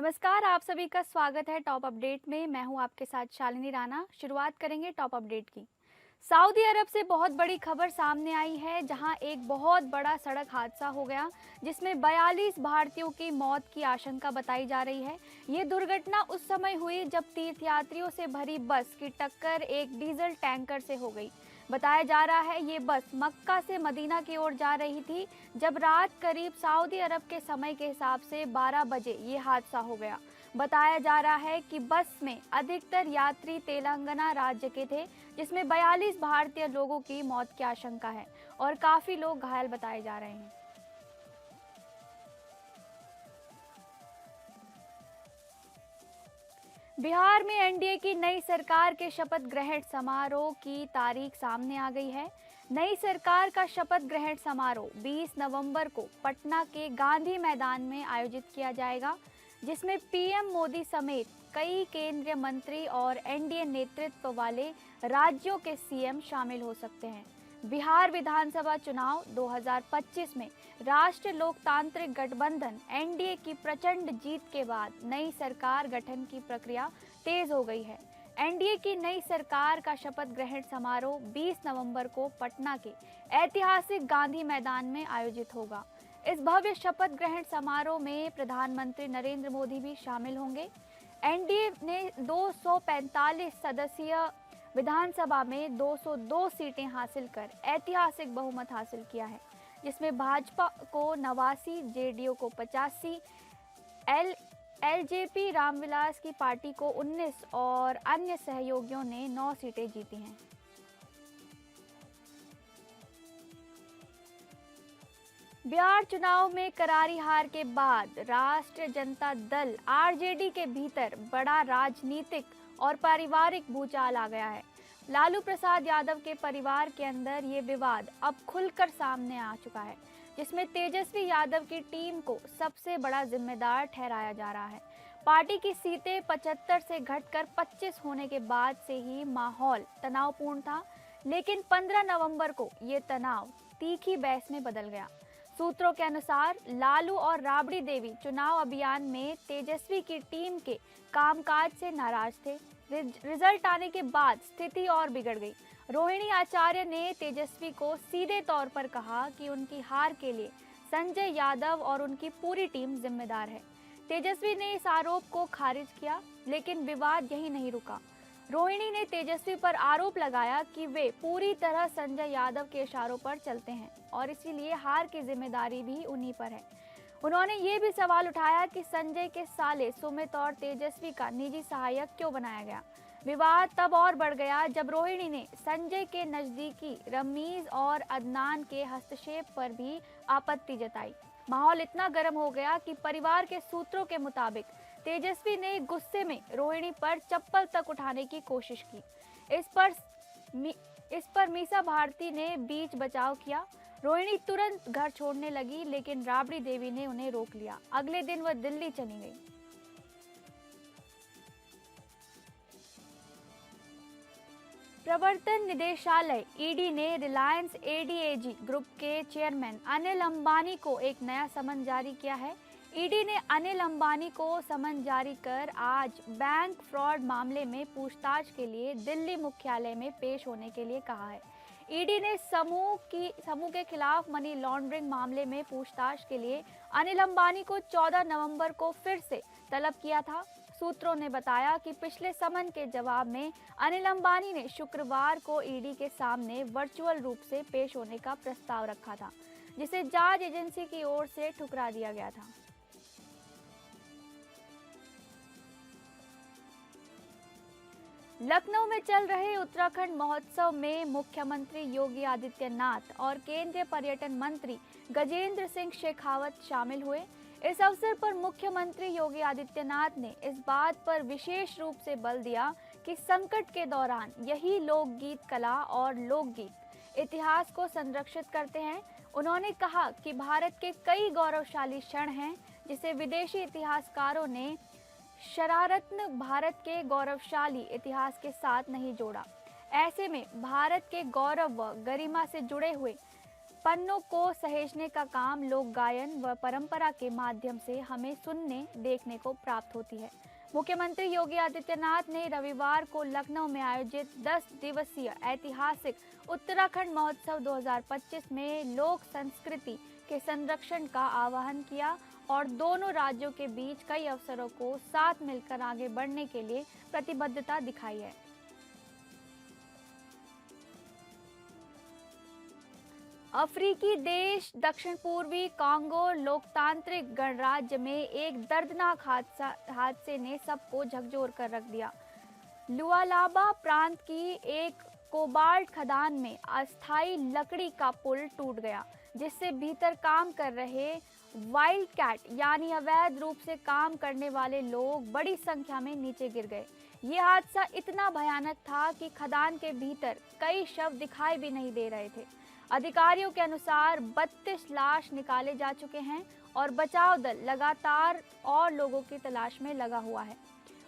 नमस्कार, आप सभी का स्वागत है टॉप अपडेट में। मैं हूं आपके साथ शालिनी राणा। शुरुआत करेंगे टॉप अपडेट की। सऊदी अरब से बहुत बड़ी खबर सामने आई है, जहां एक बहुत बड़ा सड़क हादसा हो गया जिसमें 42 भारतीयों की मौत की आशंका बताई जा रही है। ये दुर्घटना उस समय हुई जब तीर्थयात्रियों से भरी बस की टक्कर एक डीजल टैंकर से हो गई। बताया जा रहा है ये बस मक्का से मदीना की ओर जा रही थी जब रात करीब सऊदी अरब के समय के हिसाब से 12 बजे ये हादसा हो गया। बताया जा रहा है कि बस में अधिकतर यात्री तेलंगाना राज्य के थे, जिसमें 42 भारतीय लोगों की मौत की आशंका है और काफी लोग घायल बताए जा रहे हैं। बिहार में एनडीए की नई सरकार के शपथ ग्रहण समारोह की तारीख सामने आ गई है। नई सरकार का शपथ ग्रहण समारोह 20 नवंबर को पटना के गांधी मैदान में आयोजित किया जाएगा, जिसमें पीएम मोदी समेत कई केंद्रीय मंत्री और एनडीए नेतृत्व वाले राज्यों के सीएम शामिल हो सकते हैं। बिहार विधानसभा चुनाव 2025 में राष्ट्रीय लोकतांत्रिक गठबंधन एनडीए की प्रचंड जीत के बाद नई सरकार गठन की प्रक्रिया तेज हो गई है। एनडीए की नई सरकार का शपथ ग्रहण समारोह 20 नवंबर को पटना के ऐतिहासिक गांधी मैदान में आयोजित होगा। इस भव्य शपथ ग्रहण समारोह में प्रधानमंत्री नरेंद्र मोदी भी शामिल होंगे। एनडीए ने 245 सदस्यीय विधानसभा में 202 सीटें हासिल कर ऐतिहासिक बहुमत हासिल किया है, जिसमें भाजपा को 89, जेडीयू को 85, एलजेपी रामविलास की पार्टी को 19 और अन्य सहयोगियों ने 9 सीटें जीती हैं। बिहार चुनाव में करारी हार के बाद राष्ट्रीय जनता दल आरजेडी के भीतर बड़ा राजनीतिक और पारिवारिक भूचाल आ गया है। लालू प्रसाद यादव के परिवार के अंदर ये विवाद अब खुलकर सामने आ चुका है, जिसमें तेजस्वी यादव की टीम को सबसे बड़ा जिम्मेदार ठहराया जा रहा है। पार्टी की सीटें 75 से घटकर 25 होने के बाद से ही माहौल तनावपूर्ण था, लेकिन 15 नवंबर को ये तनाव तीखी बहस में बदल गया। सूत्रों के अनुसार लालू और राबड़ी देवी चुनाव अभियान में तेजस्वी की टीम के कामकाज से नाराज थे। रिजल्ट आने के बाद स्थिति और बिगड़ गई। रोहिणी आचार्य ने तेजस्वी को सीधे तौर पर कहा कि उनकी हार के लिए संजय यादव और उनकी पूरी टीम जिम्मेदार है। तेजस्वी ने इस आरोप को खारिज किया, लेकिन विवाद यहीं नहीं रुका। रोहिणी ने तेजस्वी पर आरोप लगाया कि वे पूरी तरह संजय यादव के इशारों पर चलते हैं और इसीलिए हार की जिम्मेदारी भी उन्हीं पर है। उन्होंने ये भी सवाल उठाया कि संजय के साले सुमित और तेजस्वी का निजी सहायक क्यों बनाया गया। विवाद तब और बढ़ गया जब रोहिणी ने संजय के नजदीकी रमीज और अदनान के हस्तक्षेप पर भी आपत्ति जताई। माहौल इतना गर्म हो गया कि परिवार के सूत्रों के मुताबिक तेजस्वी ने गुस्से में रोहिणी पर चप्पल तक उठाने की कोशिश की। इस पर मीसा भारती ने बीच बचाव किया। रोहिणी तुरंत घर छोड़ने लगी, लेकिन राबड़ी देवी ने उन्हें रोक लिया। अगले दिन वह दिल्ली चली गई। प्रवर्तन निदेशालय ईडी ने रिलायंस एडीएजी ग्रुप के चेयरमैन अनिल अंबानी को एक नया समन जारी किया है। ईडी ने अनिल अंबानी को समन जारी कर आज बैंक फ्रॉड मामले में पूछताछ के लिए दिल्ली मुख्यालय में पेश होने के लिए कहा है। ईडी ने समूह के खिलाफ मनी लॉन्ड्रिंग मामले में पूछताछ के लिए अनिल अंबानी को 14 नवंबर को फिर से तलब किया था। सूत्रों ने बताया कि पिछले समन के जवाब में अनिल अंबानी ने शुक्रवार को ईडी के सामने वर्चुअल रूप से पेश होने का प्रस्ताव रखा था, जिसे जांच एजेंसी की ओर से ठुकरा दिया गया था। लखनऊ में चल रहे उत्तराखंड महोत्सव में मुख्यमंत्री योगी आदित्यनाथ और केंद्रीय पर्यटन मंत्री गजेंद्र सिंह शेखावत शामिल हुए। इस अवसर पर मुख्यमंत्री योगी आदित्यनाथ ने इस बात पर विशेष रूप से बल दिया कि संकट के दौरान यही लोकगीत कला और लोकगीत इतिहास को संरक्षित करते हैं। उन्होंने कहा कि भारत के कई गौरवशाली क्षण हैं, जिसे विदेशी इतिहासकारों ने शरारत्न भारत के गौरवशाली इतिहास के साथ नहीं जोड़ा। ऐसे में भारत के गौरव व गरिमा से जुड़े हुए पन्नों को सहेजने का काम लोक गायन व परंपरा के माध्यम से हमें सुनने देखने को प्राप्त होती है। मुख्यमंत्री योगी आदित्यनाथ ने रविवार को लखनऊ में आयोजित 10 दिवसीय ऐतिहासिक उत्तराखंड महोत्सव 2025 में लोक संस्कृति के संरक्षण का आह्वान किया और दोनों राज्यों के बीच कई अवसरों को साथ मिलकर आगे बढ़ने के लिए प्रतिबद्धता दिखाई है। अफ्रीकी देश दक्षिण पूर्वी कांगो लोकतांत्रिक गणराज्य में एक दर्दनाक हादसे ने सबको झकझोर कर रख दिया। लुआलाबा प्रांत की एक कोबाल्ट खदान में अस्थायी लकड़ी का पुल टूट गया, जिससे भीतर काम कर रहे वाइल्ड कैट यानी अवैध रूप से काम करने वाले लोग बड़ी संख्या में नीचे गिर गए। ये हादसा इतना भयानक था कि खदान के भीतर कई शव दिखाई भी नहीं दे रहे थे। अधिकारियों के अनुसार 32 लाश निकाले जा चुके हैं और बचाव दल लगातार और लोगों की तलाश में लगा हुआ है।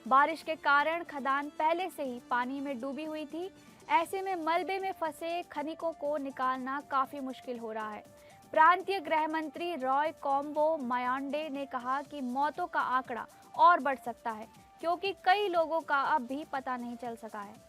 बारिश के कारण खदान पहले से ही पानी में डूबी हुई थी। ऐसे में मलबे में फंसे खनिकों को निकालना काफी मुश्किल हो रहा है। प्रांतीय गृह मंत्री रॉय कॉम्बो मायांडे ने कहा कि मौतों का आंकड़ा और बढ़ सकता है, क्योंकि कई लोगों का अब भी पता नहीं चल सका है।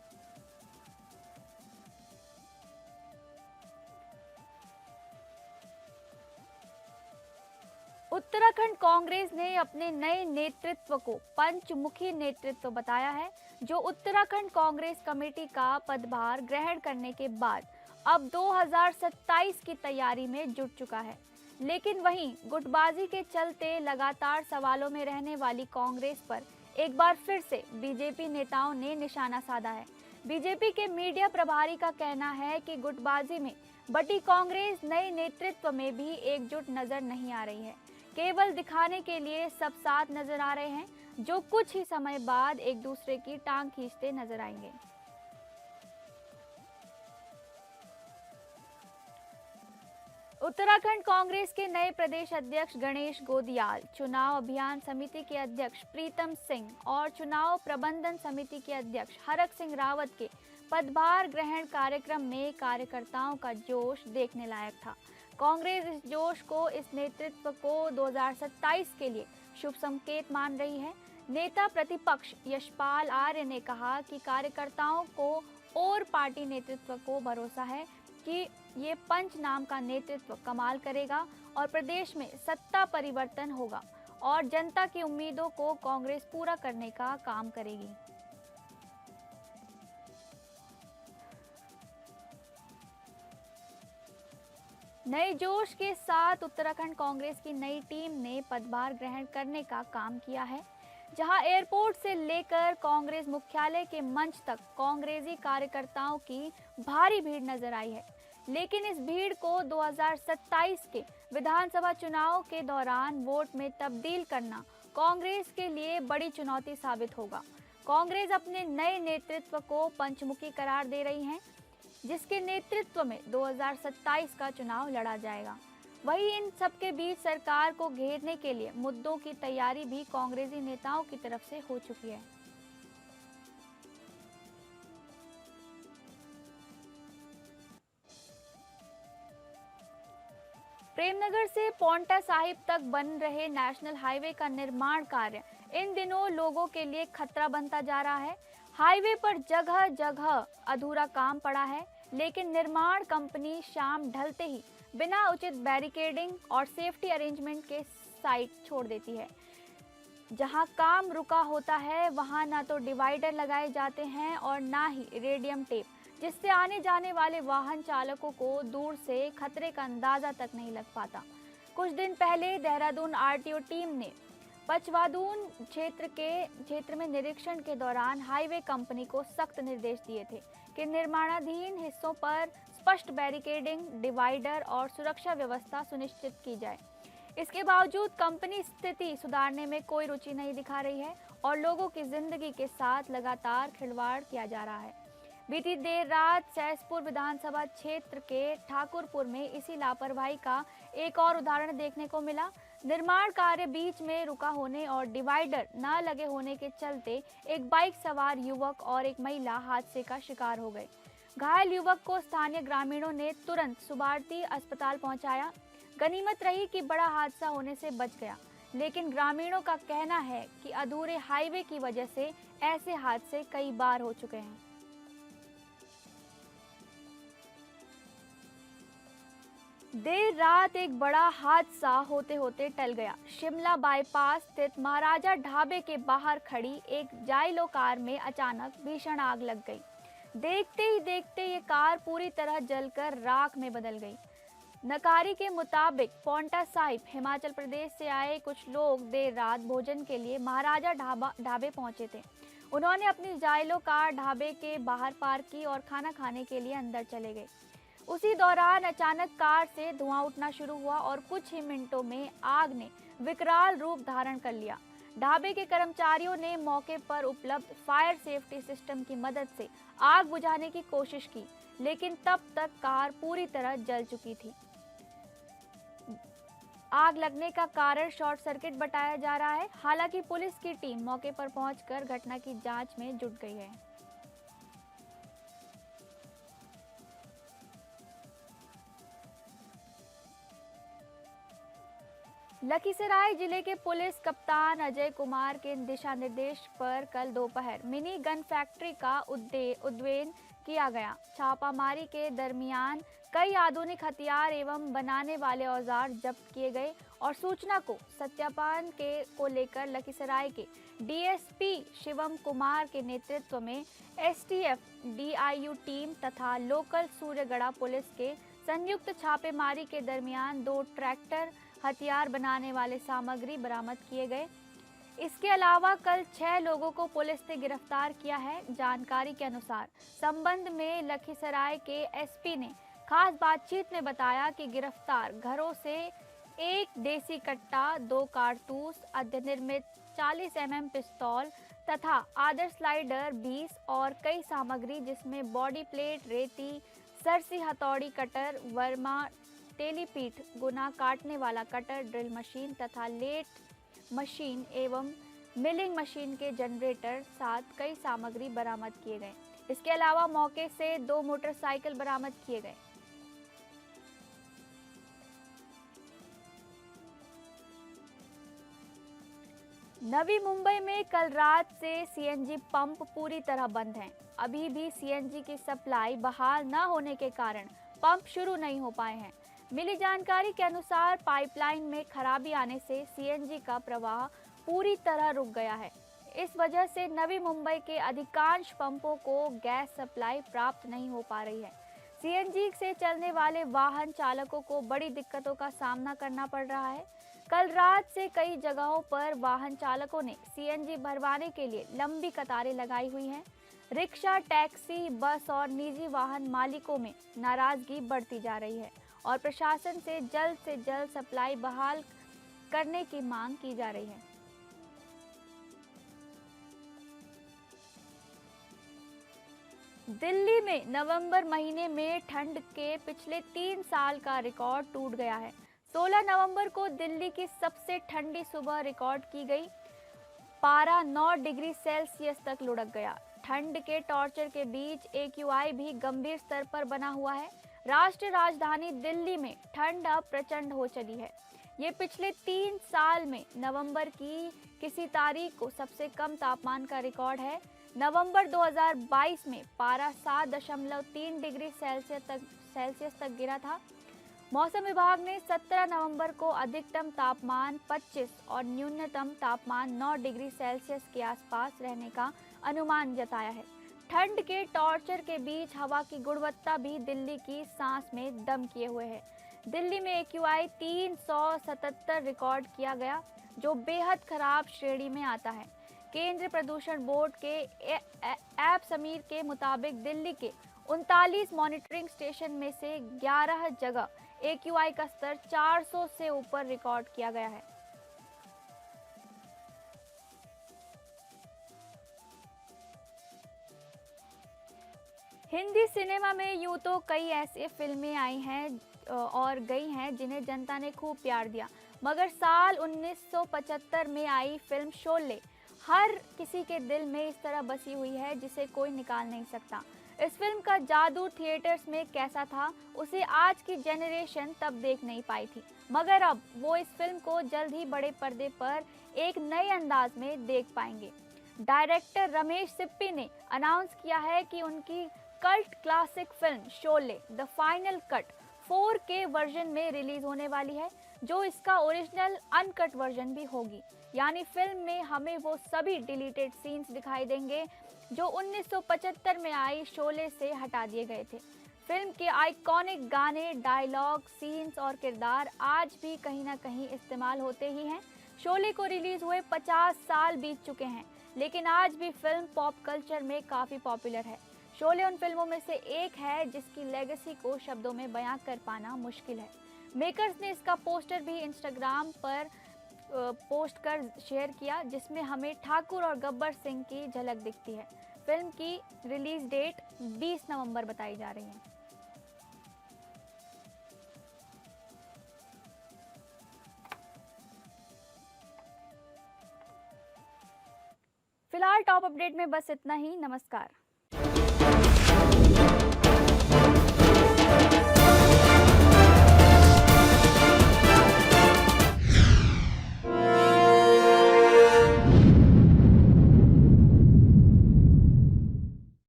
उत्तराखंड कांग्रेस ने अपने नए नेतृत्व को पंचमुखी नेतृत्व बताया है, जो उत्तराखंड कांग्रेस कमेटी का पदभार ग्रहण करने के बाद अब 2027 की तैयारी में जुट चुका है। लेकिन वहीं गुटबाजी के चलते लगातार सवालों में रहने वाली कांग्रेस पर एक बार फिर से बीजेपी नेताओं ने निशाना साधा है। बीजेपी के मीडिया प्रभारी का कहना है कि गुटबाजी में बटी कांग्रेस नए नेतृत्व में भी एकजुट नजर नहीं आ रही है। केवल दिखाने के लिए सब साथ नजर आ रहे हैं, जो कुछ ही समय बाद एक दूसरे की टांग खींचते नजर आएंगे। उत्तराखंड कांग्रेस के नए प्रदेश अध्यक्ष गणेश गोदियाल, चुनाव अभियान समिति के अध्यक्ष प्रीतम सिंह और चुनाव प्रबंधन समिति के अध्यक्ष हरक सिंह रावत के पदभार ग्रहण कार्यक्रम में कार्यकर्ताओं का जोश देखने लायक था। कांग्रेस इस जोश को, इस नेतृत्व को 2027 के लिए शुभ संकेत मान रही है। नेता प्रतिपक्ष यशपाल आर्य ने कहा कि कार्यकर्ताओं को और पार्टी नेतृत्व को भरोसा है कि ये पंच नाम का नेतृत्व कमाल करेगा और प्रदेश में सत्ता परिवर्तन होगा और जनता की उम्मीदों को कांग्रेस पूरा करने का काम करेगी। नए जोश के साथ उत्तराखंड कांग्रेस की नई टीम ने पदभार ग्रहण करने का काम किया है, जहां एयरपोर्ट से लेकर कांग्रेस मुख्यालय के मंच तक कांग्रेसी कार्यकर्ताओं की भारी भीड़ नजर आई है। लेकिन इस भीड़ को 2027 के विधानसभा चुनाव के दौरान वोट में तब्दील करना कांग्रेस के लिए बड़ी चुनौती साबित होगा। कांग्रेस अपने नए नेतृत्व को पंचमुखी करार दे रही है, जिसके नेतृत्व में 2027 का चुनाव लड़ा जाएगा। वहीं इन सबके बीच सरकार को घेरने के लिए मुद्दों की तैयारी भी कांग्रेसी नेताओं की तरफ से हो चुकी है। प्रेमनगर से पांवटा साहिब तक बन रहे नेशनल हाईवे का निर्माण कार्य इन दिनों लोगों के लिए खतरा बनता जा रहा है। हाईवे पर जगह जगह अधूरा काम पड़ा है, लेकिन निर्माण कंपनी शाम ढलते ही बिना उचित बैरिकेडिंग और सेफ्टी अरेंजमेंट के साइट छोड़ देती है। जहां काम रुका होता है वहां ना तो डिवाइडर लगाए जाते हैं और ना ही रेडियम टेप, जिससे आने जाने वाले वाहन चालकों को दूर से खतरे का अंदाजा तक नहीं लग पाता। कुछ दिन पहले देहरादून आरटीओ टीम ने पचवादून क्षेत्र में निरीक्षण के दौरान हाईवे कंपनी को सख्त निर्देश दिए थे कि निर्माणाधीन हिस्सों पर स्पष्ट बैरिकेडिंग, डिवाइडर और सुरक्षा व्यवस्था सुनिश्चित की जाए। इसके बावजूद कंपनी स्थिति सुधारने में कोई रुचि नहीं दिखा रही है और लोगों की जिंदगी के साथ लगातार खिलवाड़ किया जा रहा है। बीती देर रात सहसपुर विधानसभा क्षेत्र के ठाकुरपुर में इसी लापरवाही का एक और उदाहरण देखने को मिला। निर्माण कार्य बीच में रुका होने और डिवाइडर न लगे होने के चलते एक बाइक सवार युवक और एक महिला हादसे का शिकार हो गए। घायल युवक को स्थानीय ग्रामीणों ने तुरंत सुबार्ती अस्पताल पहुंचाया। गनीमत रही कि बड़ा हादसा होने से बच गया, लेकिन ग्रामीणों का कहना है कि अधूरे हाईवे की वजह से ऐसे हादसे कई बार हो चुके हैं। देर रात एक बड़ा हादसा होते होते टल गया। शिमला बाईपास स्थित महाराजा ढाबे के बाहर खड़ी एक जाइलो कार में अचानक भीषण आग लग गई। देखते ही देखते ये कार पूरी तरह जलकर राख में बदल गई। नकारी के मुताबिक पौंटा साहिब हिमाचल प्रदेश से आए कुछ लोग देर रात भोजन के लिए महाराजा ढाबे पहुंचे थे। उन्होंने अपनी जाइलो कार ढाबे के बाहर पार्क की और खाना खाने के लिए अंदर चले गए। उसी दौरान अचानक कार से धुआं उठना शुरू हुआ और कुछ ही मिनटों में आग ने विकराल रूप धारण कर लिया। ढाबे के कर्मचारियों ने मौके पर उपलब्ध फायर सेफ्टी सिस्टम की मदद से आग बुझाने की कोशिश की, लेकिन तब तक कार पूरी तरह जल चुकी थी। आग लगने का कारण शॉर्ट सर्किट बताया जा रहा है। हालांकि पुलिस की टीम मौके पर पहुंचकर घटना की जांच में जुट गई है। लखीसराय जिले के पुलिस कप्तान अजय कुमार के दिशा निर्देश पर कल दोपहर मिनी गन फैक्ट्री का उद्वेन किया गया। छापामारी के दरमियान कई आधुनिक हथियार एवं बनाने वाले औजार जब्त किए गए और सूचना को सत्यापन को लेकर लखीसराय के डीएसपी शिवम कुमार के नेतृत्व में एसटीएफ डीआईयू टीम तथा लोकल सूर्यगढ़ा पुलिस के संयुक्त छापेमारी के दरमियान 2 ट्रैक्टर, हथियार बनाने वाले सामग्री बरामद किए गए। इसके अलावा कल 6 लोगों को पुलिस ने गिरफ्तार किया है। जानकारी के अनुसार संबंध में लखीसराय के एसपी ने खास बातचीत में बताया कि गिरफ्तार घरों से 1 देसी कट्टा, 2 कारतूस, अर्धनिर्मित 40 mm पिस्तौल तथा आदर्श स्लाइडर 20 और कई सामग्री जिसमें बॉडी प्लेट, रेती, सरसी हथौड़ी कटर, वर्मा टेलीपीठ, गुना काटने वाला कटर, ड्रिल मशीन तथा लेट मशीन एवं मिलिंग मशीन के जनरेटर साथ कई सामग्री बरामद किए गए। इसके अलावा मौके से 2 मोटरसाइकिल बरामद किए गए। नवी मुंबई में कल रात से सीएनजी पंप पूरी तरह बंद हैं। अभी भी सीएनजी की सप्लाई बहाल न होने के कारण पंप शुरू नहीं हो पाए हैं। मिली जानकारी के अनुसार पाइपलाइन में खराबी आने से सीएनजी का प्रवाह पूरी तरह रुक गया है। इस वजह से नवी मुंबई के अधिकांश पंपों को गैस सप्लाई प्राप्त नहीं हो पा रही है। सीएनजी से चलने वाले वाहन चालकों को बड़ी दिक्कतों का सामना करना पड़ रहा है। कल रात से कई जगहों पर वाहन चालकों ने सीएनजी भरवाने के लिए लंबी कतारें लगाई हुई हैं। रिक्शा, टैक्सी, बस और निजी वाहन मालिकों में नाराजगी बढ़ती जा रही है और प्रशासन से जल्द सप्लाई बहाल करने की मांग की जा रही है। दिल्ली में नवंबर महीने में ठंड के पिछले 3 साल का रिकॉर्ड टूट गया है। 16 नवंबर को दिल्ली की सबसे ठंडी सुबह रिकॉर्ड की गई। पारा 9 डिग्री सेल्सियस तक लुढ़क गया। ठंड के टॉर्चर के बीच AQI भी गंभीर स्तर पर बना हुआ है। राष्ट्रीय राजधानी दिल्ली में ठंड अब प्रचंड हो चली है। ये पिछले 3 साल में नवंबर की किसी तारीख को सबसे कम तापमान का रिकॉर्ड है। नवंबर 2022 में पारा 7.3 डिग्री सेल्सियस तक गिरा था। मौसम विभाग ने 17 नवंबर को अधिकतम तापमान 25 और न्यूनतम तापमान 9 डिग्री सेल्सियस के आसपास रहने का अनुमान जताया है। ठंड के टॉर्चर के बीच हवा की गुणवत्ता भी दिल्ली की सांस में दम किए हुए है। दिल्ली में AQI 377 रिकॉर्ड किया गया, जो बेहद खराब श्रेणी में आता है। केंद्रीय प्रदूषण बोर्ड के ऐप समीर के मुताबिक दिल्ली के 39 मॉनिटरिंग स्टेशन में से 11 जगह AQI का स्तर 400 से ऊपर रिकॉर्ड किया गया है। हिंदी सिनेमा में यूं तो कई ऐसी फिल्में आई हैं और गई हैं जिन्हें जनता ने खूब प्यार दिया, मगर साल 1975 में आई फिल्म शोले हर किसी के दिल में इस तरह बसी हुई है जिसे कोई निकाल नहीं सकता। इस फिल्म का जादू थिएटर्स में कैसा था, उसे आज की जनरेशन तब देख नहीं पाई थी, मगर अब वो इस फिल्म को जल्द ही बड़े पर्दे पर एक नए अंदाज में देख पाएंगे। डायरेक्टर रमेश सिप्पी ने अनाउंस किया है कि उनकी cult classic film Sholay the final cut 4K version में रिलीज होने वाली है, जो इसका ओरिजिनल अनकट वर्जन भी होगी। यानी फिल्म में हमें वो सभी डिलीटेड सीन्स दिखाई देंगे जो 1975 में आई शोले से हटा दिए गए थे। फिल्म के आइकॉनिक गाने, डायलॉग, सीन्स और किरदार आज भी कहीं ना कहीं इस्तेमाल होते ही हैं। शोले को रिलीज हुए 50 साल बीत चुके हैं, लेकिन आज भी फिल्म पॉप कल्चर में काफ़ी पॉपुलर है। शोले उन फिल्मों में से एक है जिसकी लेगेसी को शब्दों में बयां कर पाना मुश्किल है। मेकर्स ने इसका पोस्टर भी इंस्टाग्राम पर पोस्ट कर शेयर किया, जिसमें हमें ठाकुर और गब्बर सिंह की झलक दिखती है। फिल्म की रिलीज डेट 20 नवंबर बताई जा रही है। फिलहाल टॉप अपडेट में बस इतना ही। नमस्कार।